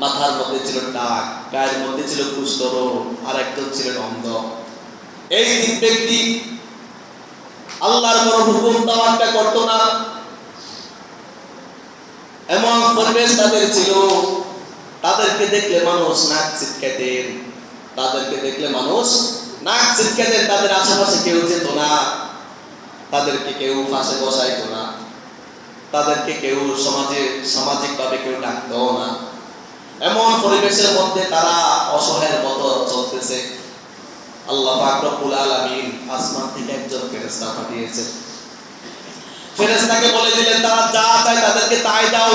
মাথার মধ্যে ছিল টাক, গায়ের মধ্যে ছিল কুষ্ঠরোগ, আর একজন ছিলেন অন্ধ। এই তিন ব্যক্তি আল্লাহর কোন হুকুম তাওয়াক্কা করতো না, এমন পরিবেশ তাদের ছিল। তাদেরকে দেখলে মানুষ নাক ছিটকাতেন, তাদেরকে দেখলে মানুষ নাক ছিটকাতেন। তাদের আশেপাশে কেউ যেত না, তাদেরকে কেউ পাশে বসাইতো না, তাদেরকে কেউ সামাজিকভাবে কেউ ডাকতো না। এমন পরিবেশের মধ্যে তারা অসহায়ের মতো চলতেছে। আল্লাহ পাক রব্বুল আলামিন আসমান থেকে একজন ফেরেশতা পাঠিয়েছেন। ফেরেশতাকে বলে দিলেন, তারা যা চায় তাদেরকে তাই দাও।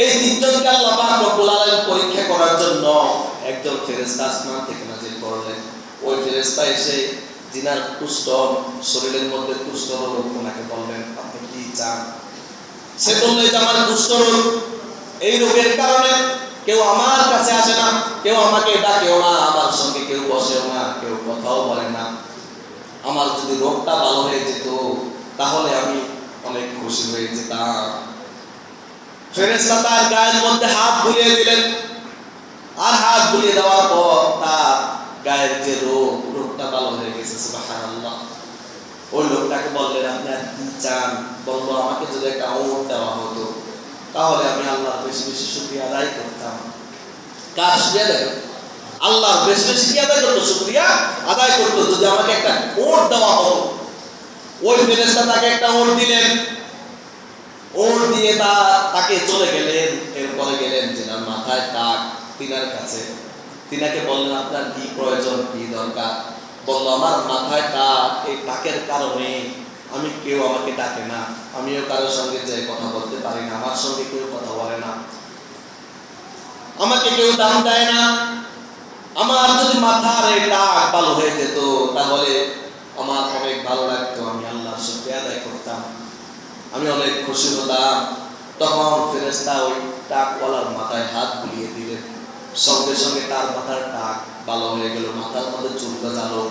এই তিনজনকে আল্লাহ পাক রব্বুল আলামিন পরীক্ষা করার জন্য একজন ফেরেশতা আসমান থেকে নাযিল করলেন। ওই ফেরেশতা এসে জিনার কুষ্ঠ, শরীরের মধ্যে কুষ্ঠ রোগ, ওনাকে বললেন আপনি কি চান? সে বললেন যে আমার কুষ্ঠ রোগ, এই রোগের কারণে কেউ আমার কাছে আসে না, কেউ আমাকে ডাকেও না, আমার সঙ্গে কেউ বসেও না, কেউ কথাও বলে না। আমার যদি রোগটা ভালো হয়ে যেত তাহলে আমি অনেক খুশি হয়ে যেতাম। ফেরেশতা তার গায়ের মধ্যে হাত বুলিয়ে দিলেন, আর হাত বুলিয়ে দেওয়ার পর তার গায়ের যে রোগটা ভালো হয়ে গেছে। সুবহানাল্লাহ। ওই লোকটাকে বললেন আপনি আর কি চান? বললো আমাকে যদি একটা ওট দেওয়া হতো তাহলে আমি আল্লাহর বেশি বেশি শুকরিয়া আদায় করতাম। কার শুকরিয়া আদায় করতো? আল্লাহর বেশি বেশি কি আদায় করতো? শুকরিয়া আদায় করতো। যদি আমাকে একটা ওট দেওয়া হতো। ওই ফেরেশতা তাকে একটা ওট দিলেন, ওট দিয়ে তাকে চলে গেলেন। এরপরে গেলেন যিনার মাথায় টাক, তিনার কাছে। তিনাকে বললেন আপনার কি প্রয়োজন, কি দরকার? বললো আমার মাথায় টাক, এই টাকের কারণে কেউ আমাকে ডাকে না, আমিও কারোর সঙ্গে যে কথা বলতে পারি না, আমার সঙ্গে কেউ কথা বলে না, আমাকে কেউ দাম দেয় না। আমার যদি মাথার এই টাক ভালো হয়ে যেত তাহলে আমার অনেক ভালো লাগতো, আমি আল্লাহর শুকরিয়া আদায় করতাম, আমি অনেক খুশি হতাম। তখন ফেরেশতা ওই টাকওয়ালার মাথায় হাত বুলিয়ে দিলেন, সঙ্গে সঙ্গে তার মাথার টাক ভালো হয়ে গেল, মাথার মধ্যে চুল গজালো।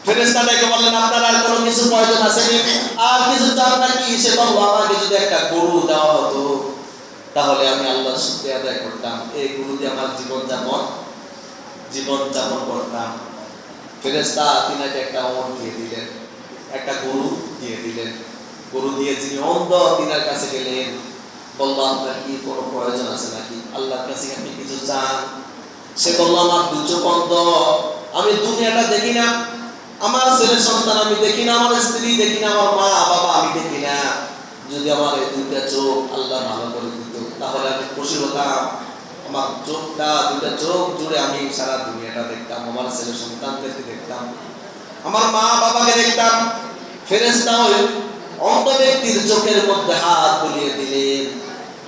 ফেরেশতাকে বললেন আপনার আর কোনো কিছু প্রয়োজন আছে কি? আর কিছু চান নাকি? সে বলল আমাকে যদি একটা গরু দেওয়া হতো তাহলে আমি আল্লাহর শুকরিয়া আদায় করতাম, এই গরু দিয়ে আমার জীবন যাপন করতাম। ফেরেশতা তিনাকে একটা ওট দিয়ে দিলেন, একটা গরু দিয়ে দিলেন। গরু দিয়ে যিনি অন্ধ তিনার কাছে গেলেন, বলল আপনার কি কোনো প্রয়োজন আছে নাকি? আল্লাহর কাছে আপনি কিছু চান? সে বলল আমার দু চোখ অন্ধ, আমি দুনিয়াটা দেখি না, আমার ছেলে সন্তান আমি দেখি না, আমার স্ত্রী দেখি না, আমার মা বাবা আমি দেখি না। যদি আমার এই দুইটা চোখ আল্লাহ ভালো করে দিত তাহলে আমি খুশি হতাম। আমার দুইটা চোখ জুড়ে আমি সারা দুনিয়াটা দেখতাম, আমার ছেলে সন্তানদেরকে দেখতাম, আমার মা বাবাকে দেখতাম। ফেরেশতা ওই অন্ধ ব্যক্তির চোখের মধ্যে হাত বুলিয়ে দিলেন,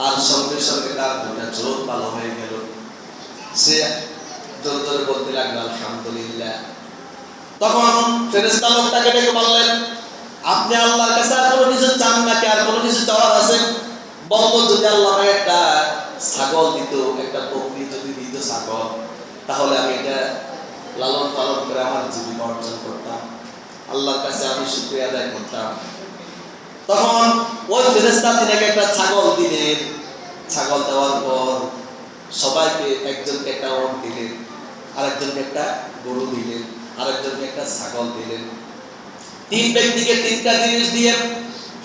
আর সঙ্গে সঙ্গে তার দুটা চোখ ভালো হয়ে গেল। সে জোরে জোরে বলতে লাগলো আলহামদুলিল্লাহ। তখন ফেরেশতা লোকটাকে ডেকে বললেন আপনি আল্লাহর কাছে আর কোনো কিছু চান নাকি? আর কোনো কিছু চাওয়ার আছে? বলল যদি আল্লাহ আমাকে একটা ছাগল দিত, একটা বকরি যদি দিত ছাগল, তাহলে আমি এটা লালন পালন করে আমার জীবিকা অর্জন করতাম, আল্লাহর কাছে আমি শুকরিয়া আদায় করতাম। তখন ওই ফেরেশতা তিনাকে একটা ছাগল দিলেন। ছাগল দেওয়ার পর সবাইকে, একজনকে একটা ওট দিলেন, আরেকজনকে একটা গরু দিলেন, আরেকজনকে একটা ছাগল দিলেন। তিন ব্যক্তিকে তিনটা জিনিস দিয়ে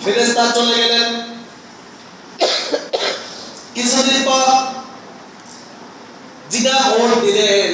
ফেরেশতা চলে গেলেন। কিছুদিন পর যিনি ওট দিলেন